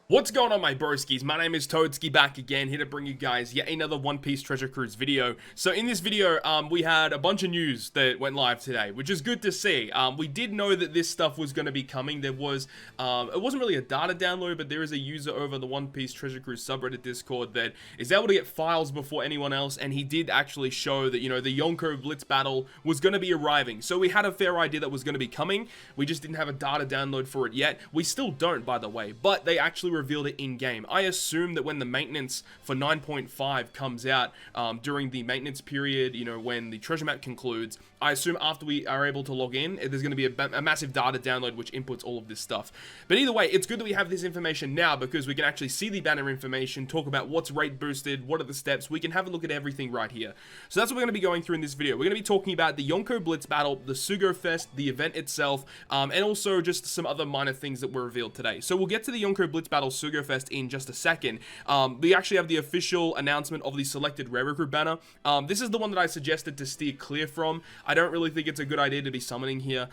What's going on, my broskiis? My name is Toadskii, back again, here to bring you guys yet another One Piece Treasure Cruise video. So in this video, we had a bunch of news that went live today, which is good to see. We did know that this stuff was going to be coming. There was, it wasn't really a data download, but there is a user over the One Piece Treasure Cruise subreddit Discord that is able to get files before anyone else, and he did actually show that, you know, the Jonker Blitz battle was going to be arriving. So we had a fair idea that was going to be coming. We just didn't have a data download for it yet. We still don't, by the way, but they actually revealed it in-game. I assume that when the maintenance for 9.5 comes out during the maintenance period, you know, when the treasure map concludes, I assume after we are able to log in, there's going to be a massive data download which inputs all of this stuff. But either way, it's good that we have this information now because we can actually see the banner information, talk about what's rate boosted, what are the steps. We can have a look at everything right here. So that's what we're going to be going through in this video. We're going to be talking about the Jonker Blitz battle, the Suger Fest, the event itself, and also just some other minor things that were revealed today. So we'll get to the Jonker Blitz battle Suger Fest in just a second. We actually have the official announcement of the selected rare recruit banner. This is the one that I suggested to steer clear from. I don't really think it's a good idea to be summoning here.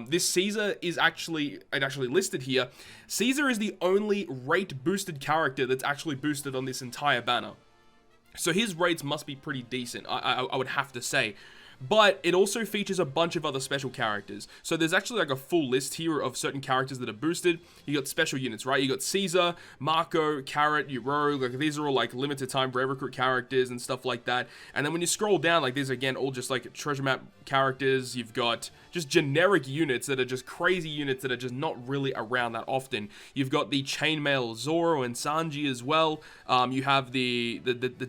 This Caesar is actually listed here. Caesar is the only rate boosted character that's actually boosted on this entire banner. So his rates must be pretty decent, I would have to say. But it also features a bunch of other special characters. So there's actually like a full list here of certain characters that are boosted. You got special units, right? You got Caesar, Marco, Carrot, Euro. Like these are all like limited time rare recruit characters and stuff like that. And then when you scroll down, like these are again all just like treasure map characters. You've got just generic units that are just crazy units that are just not really around that often. You've got the Chainmail Zoro and Sanji as well. You have the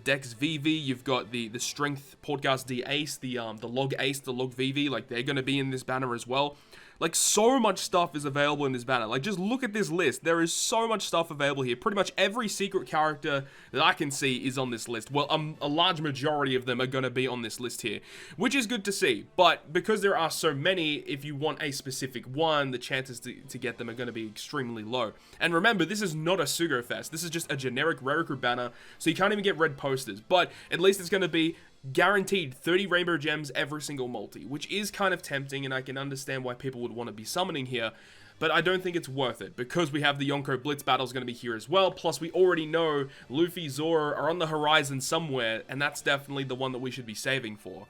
Dex VV. You've got the Strength Podcast D Ace, the Log Ace, the Log VV. Like they're going to be in this banner as well. Like so much stuff is available in this banner. Like just look at this list. There is so much stuff available here. Pretty much every secret character that I can see is on this list. Well, a large majority of them are going to be on this list here, which is good to see. But because there are so many, if you want a specific one, the chances to get them are going to be extremely low. And remember, this is not a Suger Fest. This is just a generic rare recruit banner, so you can't even get red posters. But at least it's going to be guaranteed 30 rainbow gems every single multi, which is kind of tempting, and I can understand why people would want to be summoning here, but I don't think it's worth it because we have the Jonker Blitz battle is going to be here as well. Plus we already know Luffy, Zoro are on the horizon somewhere, and that's definitely the one that we should be saving for.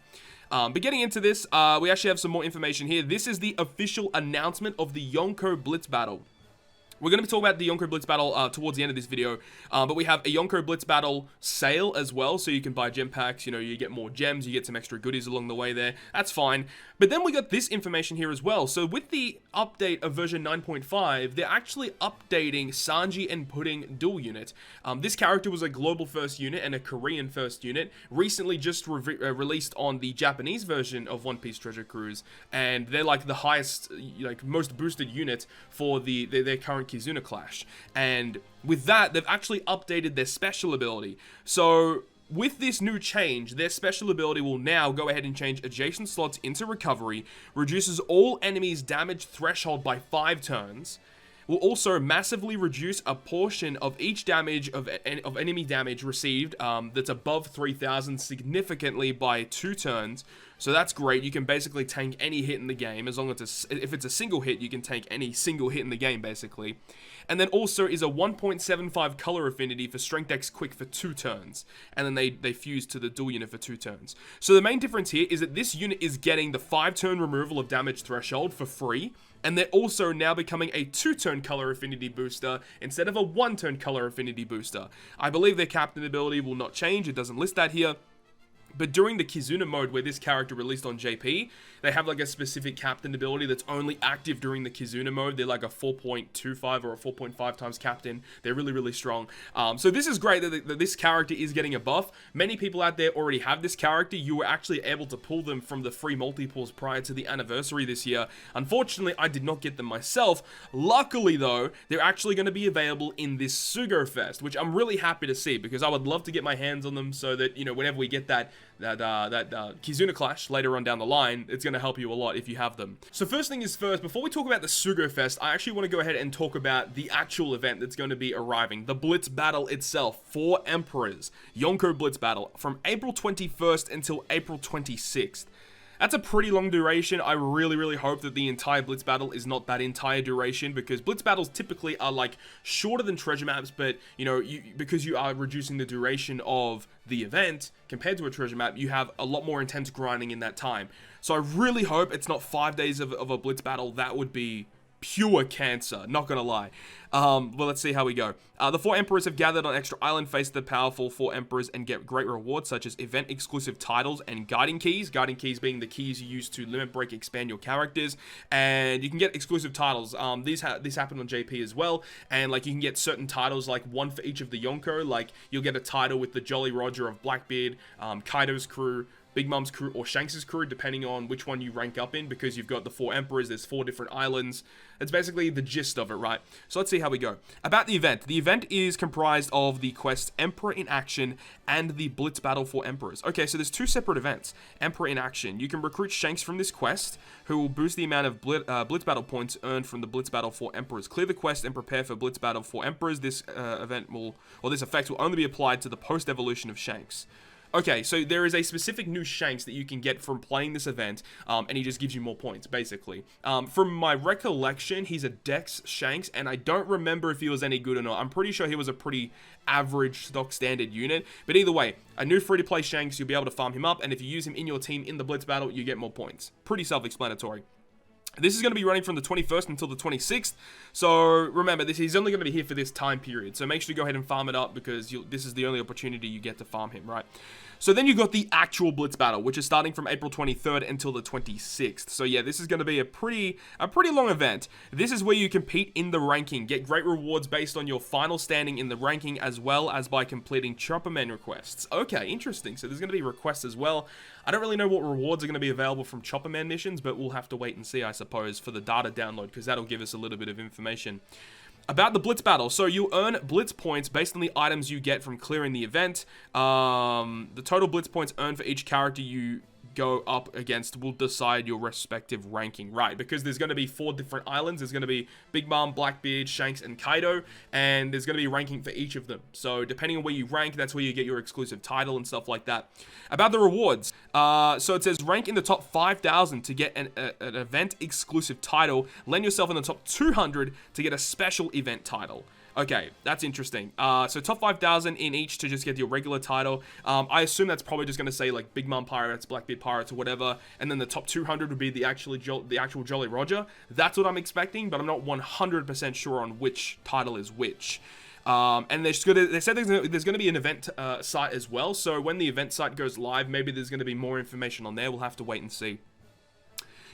But getting into this, we actually have some more information here. This is the official announcement of the Jonker Blitz battle. We're going to be talking about the Jonker Blitz battle towards the end of this video, but we have a Jonker Blitz battle sale as well, so you can buy gem packs, you know, you get more gems, you get some extra goodies along the way there, that's fine. But then we got this information here as well. So with the update of version 9.5, they're actually updating Sanji and Pudding dual unit. This character was a global first unit and a Korean first unit, recently just released on the Japanese version of One Piece Treasure Cruise, and they're like the highest, like most boosted unit for their current Kizuna Clash. And with that, they've actually updated their special ability. So with this new change, their special ability will now go ahead and change adjacent slots into recovery, reduces all enemies' damage threshold by 5 turns, will also massively reduce a portion of each damage of enemy damage received that's above 3,000 significantly by 2 turns. So that's great. You can basically tank any hit in the game, as long as if it's a single hit, you can tank any single hit in the game basically. And then also is a 1.75 color affinity for Strength X Quick for 2 turns, and then they fuse to the dual unit for 2 turns. So the main difference here is that this unit is getting the 5-turn removal of damage threshold for free, and they're also now becoming a 2-turn color affinity booster instead of a 1-turn color affinity booster. I believe their captain ability will not change. It doesn't list that here. But during the Kizuna mode, where this character released on JP, they have like a specific captain ability that's only active during the Kizuna mode. They're like a 4.25 or a 4.5 times captain. They're really, really strong. So this is great that this character is getting a buff. Many people out there already have this character. You were actually able to pull them from the free multi-pulls prior to the anniversary this year. Unfortunately, I did not get them myself. Luckily, though, they're actually going to be available in this Suger Fest, which I'm really happy to see because I would love to get my hands on them so that, you know, whenever we get that Kizuna Clash later on down the line, it's going to help you a lot if you have them. So first thing is first, before we talk about the Suger Fest, I actually want to go ahead and talk about the actual event that's going to be arriving, the Blitz battle itself, 4 Emperors, Jonker Blitz battle, from April 21st until April 26th. That's a pretty long duration. I really hope that the entire Blitz battle is not that entire duration, because Blitz battles typically are like shorter than treasure maps, but you know, because you are reducing the duration of the event compared to a treasure map, you have a lot more intense grinding in that time. So I really hope it's not 5 days of a Blitz battle. That would be pure cancer, not gonna lie. Well, let's see how we go. The 4 Emperors have gathered on Extra Island, face the powerful 4 Emperors, and get great rewards such as event-exclusive titles and guiding keys. Guiding keys being the keys you use to limit break, expand your characters, and you can get exclusive titles. These happen on JP as well, and like you can get certain titles, like one for each of the Jonker. Like you'll get a title with the Jolly Roger of Blackbeard, Kaido's crew, Big Mom's crew, or Shanks' crew, depending on which one you rank up in, because you've got the 4 Emperors, there's 4 different islands. It's basically the gist of it, right? So let's see how we go. About the event. The event is comprised of the quest Emperor in Action and the Blitz Battle for Emperors. Okay, so there's 2 separate events. Emperor in Action. You can recruit Shanks from this quest, who will boost the amount of Blitz Battle points earned from the Blitz Battle for Emperors. Clear the quest and prepare for Blitz Battle for Emperors. This this effect will only be applied to the post-evolution of Shanks. Okay, so there is a specific new Shanks that you can get from playing this event, and he just gives you more points, basically. From my recollection, he's a Dex Shanks, and I don't remember if he was any good or not. I'm pretty sure he was a pretty average stock standard unit, but either way, a new free-to-play Shanks, you'll be able to farm him up, and if you use him in your team in the Blitz battle, you get more points. Pretty self-explanatory. This is going to be running from the 21st until the 26th, so remember, he's only going to be here for this time period, so make sure you go ahead and farm it up, because this is the only opportunity you get to farm him, right? So then you got the actual Blitz battle, which is starting from April 23rd until the 26th. So yeah, this is going to be a pretty long event. This is where you compete in the ranking, get great rewards based on your final standing in the ranking, as well as by completing Chopperman requests. Okay, interesting. So there's going to be requests as well. I don't really know what rewards are going to be available from Chopperman missions, but we'll have to wait and see, I suppose, for the data download, because that'll give us a little bit of information. About the Blitz battle, so you earn Blitz points based on the items you get from clearing the event. The total Blitz points earned for each character you go up against will decide your respective ranking, right? Because there's going to be 4 different islands. There's going to be Big Mom, Blackbeard, Shanks, and Kaido, and there's going to be ranking for each of them. So depending on where you rank, that's where you get your exclusive title and stuff like that. About the rewards, so it says rank in the top 5,000 to get an event exclusive title. Land yourself in the top 200 to get a special event title. Okay, that's interesting. So top 5,000 in each to just get your regular title. I assume that's probably just going to say like Big Mom Pirates, Blackbeard Pirates, or whatever. And then the top 200 would be the actual Jolly Roger. That's what I'm expecting, but I'm not 100% sure on which title is which. And they said there's going to be an event site as well. So when the event site goes live, maybe there's going to be more information on there. We'll have to wait and see.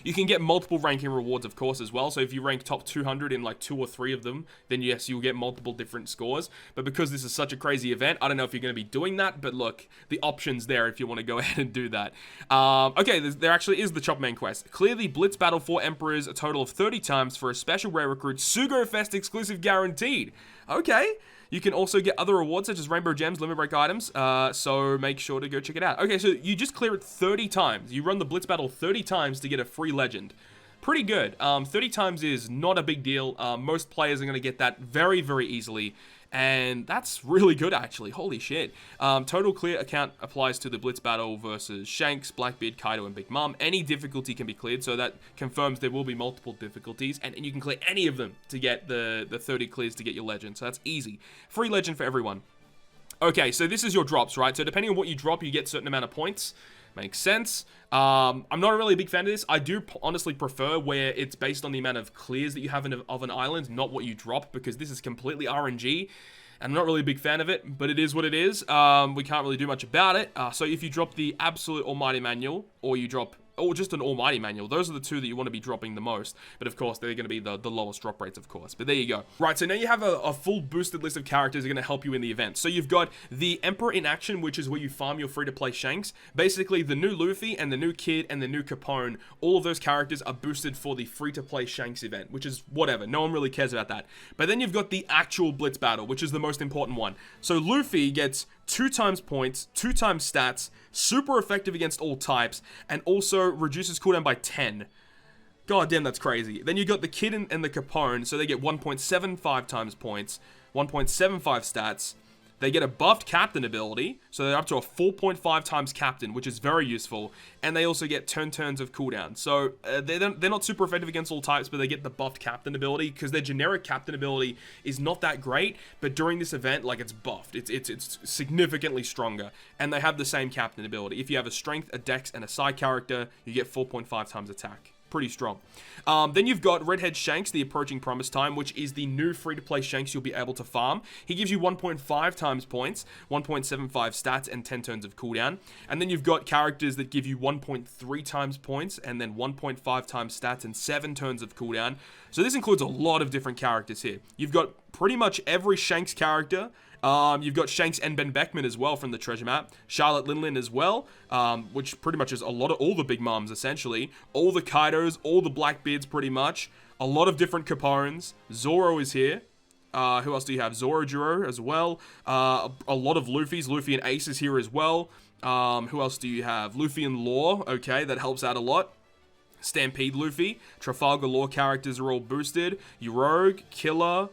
You can get multiple ranking rewards, of course, as well. So if you rank top 200 in like 2 or 3 of them, then yes, you'll get multiple different scores. But because this is such a crazy event, I don't know if you're going to be doing that. But look, the option's there if you want to go ahead and do that. Okay, there actually is the Chopman quest. Clear the Blitz battle for Emperors a total of 30 times for a special rare recruit, Suger Fest exclusive guaranteed. Okay. You can also get other rewards such as Rainbow Gems, Limit Break items, so make sure to go check it out. Okay, so you just clear it 30 times. You run the Blitz battle 30 times to get a free legend. Pretty good. 30 times is not a big deal. Most players are going to get that very, very easily. And that's really good, actually. Holy shit. Total clear account applies to the Blitz battle versus Shanks, Blackbeard, Kaido, and Big Mom. Any difficulty can be cleared, so that confirms there will be multiple difficulties. And you can clear any of them to get the 30 clears to get your legend. So that's easy. Free legend for everyone. Okay, so this is your drops, right? So depending on what you drop, you get a certain amount of points. Makes sense. I'm not really a big fan of this. I do honestly prefer where it's based on the amount of clears that you have of an island, not what you drop, because this is completely RNG. I'm not really a big fan of it, but it is what it is. We can't really do much about it. So if you drop the Absolute Almighty Manual, or you drop... or just an Almighty Manual. Those are the 2 that you want to be dropping the most. But of course, they're going to be the lowest drop rates, of course. But there you go. Right, so now you have a full boosted list of characters that are going to help you in the event. So you've got the Emperor in Action, which is where you farm your free-to-play Shanks. Basically, the new Luffy and the new Kid and the new Capone, all of those characters are boosted for the free-to-play Shanks event, which is whatever. No one really cares about that. But then you've got the actual Blitz battle, which is the most important one. So Luffy gets 2 times points, 2 times stats, super effective against all types, and also reduces cooldown by 10. God damn, that's crazy. Then you got the Kid and the Capone, so they get 1.75 times points, 1.75 stats, They get a buffed captain ability, so they're up to a 4.5 times captain, which is very useful. And they also get turns of cooldown. So they're not super effective against all types, but they get the buffed captain ability, because their generic captain ability is not that great, but during this event, like, it's buffed. It's significantly stronger, and they have the same captain ability. If you have a strength, a dex, and a side character, you get 4.5 times attack. Pretty strong. Then you've got Redhead Shanks, the Approaching Promise Time, which is the new free-to-play Shanks you'll be able to farm. He gives you 1.5 times points, 1.75 stats, and 10 turns of cooldown. And then you've got characters that give you 1.3 times points, and then 1.5 times stats, and 7 turns of cooldown. So this includes a lot of different characters here. You've got pretty much every Shanks character. You've got Shanks and Ben Beckman as well from the treasure map. Charlotte Linlin as well, which pretty much is all the big moms, essentially. All the Kaidos, all the Blackbeards, pretty much. A lot of different Capones. Zoro is here. Who else do you have? Zoro as well. A lot of Luffys. Luffy and Ace is here as well. Who else do you have? Luffy and Law. Okay, that helps out a lot. Stampede Luffy. Trafalgar Law characters are all boosted. Rogue, Killer,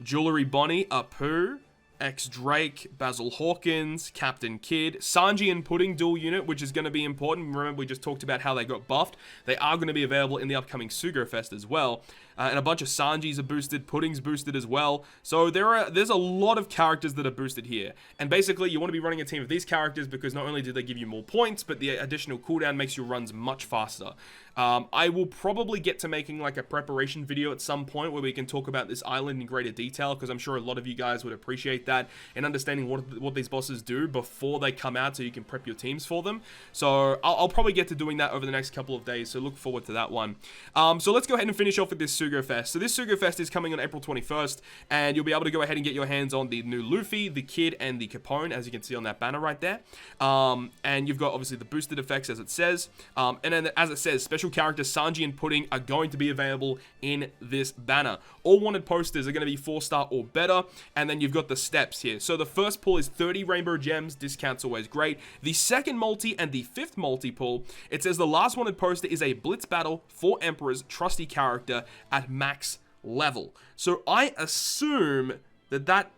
Jewelry Bonnie, Apu, X-Drake, Basil Hawkins, Captain Kidd, Sanji and Pudding dual unit, which is going to be important. Remember, we just talked about how they got buffed. They are going to be available in the upcoming Suger Fest as well. And a bunch of Sanjis are boosted, Pudding's boosted as well. So there's a lot of characters that are boosted here. And basically, you want to be running a team of these characters because not only do they give you more points, but the additional cooldown makes your runs much faster. I will probably get to making like a preparation video at some point where we can talk about this island in greater detail, because I'm sure a lot of you guys would appreciate that and understanding what these bosses do before they come out so you can prep your teams for them. So I'll probably get to doing that over the next couple of days, so look forward to that one. So let's go ahead and finish off with this Suger Fest. So this Suger Fest is coming on April 21st, and you'll be able to go ahead and get your hands on the new Luffy, the Kid, and the Capone, as you can see on that banner right there. And you've got obviously the boosted effects, as it says. And then as it says, special characters Sanji and Pudding are going to be available in this banner. All wanted posters are going to be 4-star or better, and then you've got the steps here. So the first pull is 30 rainbow gems. Discount's always great. The second multi and the fifth multi pull, it says the last wanted poster is a Blitz battle for Emperor's trusty character at max level. So I assume that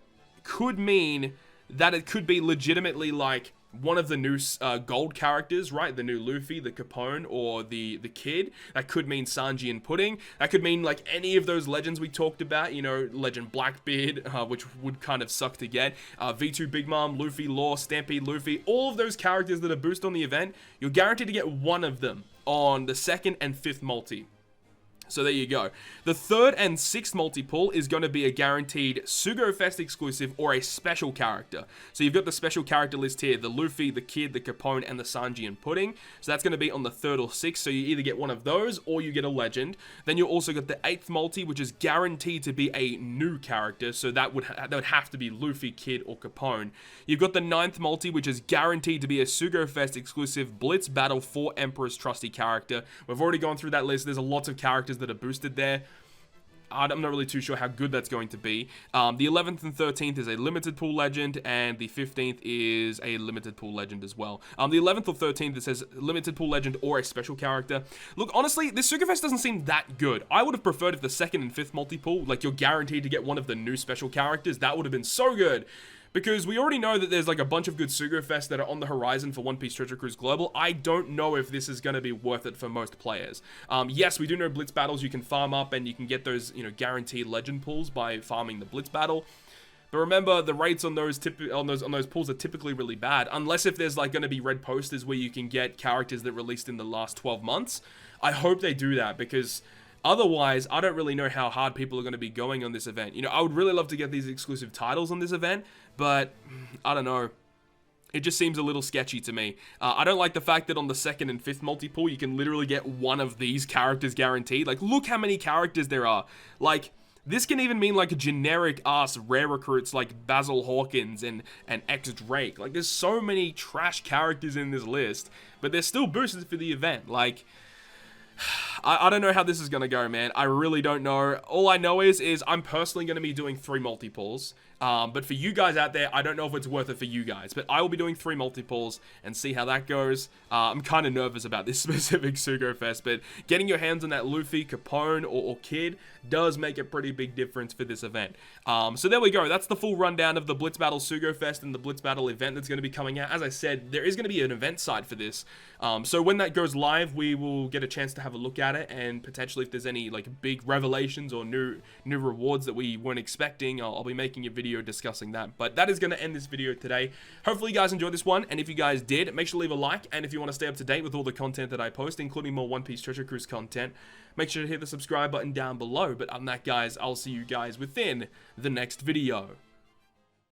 could mean that it could be legitimately like one of the new gold characters, right? The new Luffy, the Capone, or the Kid. That could mean Sanji and Pudding. That could mean like any of those legends we talked about, you know, Legend Blackbeard, which would kind of suck to get. V2 Big Mom, Luffy, Law, Stampede Luffy, all of those characters that are boosted on the event, you're guaranteed to get one of them on the second and fifth multi. So there you go. The third and sixth multi-pull is going to be a guaranteed Suger Fest exclusive or a special character. So you've got the special character list here, the Luffy, the Kid, the Capone, and the Sanji and Pudding. So that's going to be on the third or sixth, so you either get one of those or you get a legend. Then you also got the eighth multi, which is guaranteed to be a new character, so that would have to be Luffy, Kid, or Capone. You've got the ninth multi, which is guaranteed to be a Suger Fest exclusive Blitz battle for Emperor's trusty character. We've already gone through that list. There's lots of characters that are boosted there. I'm not really too sure how good that's going to be. The 11th and 13th is a limited pool legend, and the 15th is a limited pool legend as well. The 11th or 13th, it says limited pool legend or a special character. Look, honestly, this Suger Fest doesn't seem that good. I would have preferred if the second and fifth multi-pool, like you're guaranteed to get one of the new special characters. That would have been so good. Because we already know that there's like a bunch of good Suger Fests that are on the horizon for One Piece Treasure Cruise Global. I don't know if this is going to be worth it for most players. Yes, we do know Blitz battles you can farm up and you can get those, you know, guaranteed legend pulls by farming the Blitz battle. But remember, the rates on those pulls are typically really bad, unless if there's like going to be red posters where you can get characters that released in the last 12 months. I hope they do that, because otherwise, I don't really know how hard people are going to be going on this event. You know, I would really love to get these exclusive titles on this event, but I don't know. It just seems a little sketchy to me. I don't like the fact that on the second and fifth multi-pool, you can literally get one of these characters guaranteed. Like, look how many characters there are. Like, this can even mean like a generic-ass rare recruits like Basil Hawkins and X-Drake. Like, there's so many trash characters in this list, but they're still boosted for the event. Like, I don't know how this is going to go, man. I really don't know. All I know is I'm personally going to be doing 3 multi-pulls. But for you guys out there, I don't know if it's worth it for you guys. But I will be doing 3 multi-pulls and see how that goes. I'm kind of nervous about this specific Suger Fest. But getting your hands on that Luffy, Capone, or Kid does make a pretty big difference for this event. So there we go. That's the full rundown of the Blitz Battle Suger Fest and the Blitz Battle event that's going to be coming out. As I said, there is going to be an event side for this. So when that goes live, we will get a chance to have a look at it, and potentially if there's any like big revelations or new rewards that we weren't expecting, I'll be making a video discussing that. But that is going to end this video today. Hopefully you guys enjoyed this one, and if you guys did, make sure to leave a like, and if you want to stay up to date with all the content that I post, including more One Piece Treasure Cruise content, make sure to hit the subscribe button down below. But other than that, guys, I'll see you guys within the next video.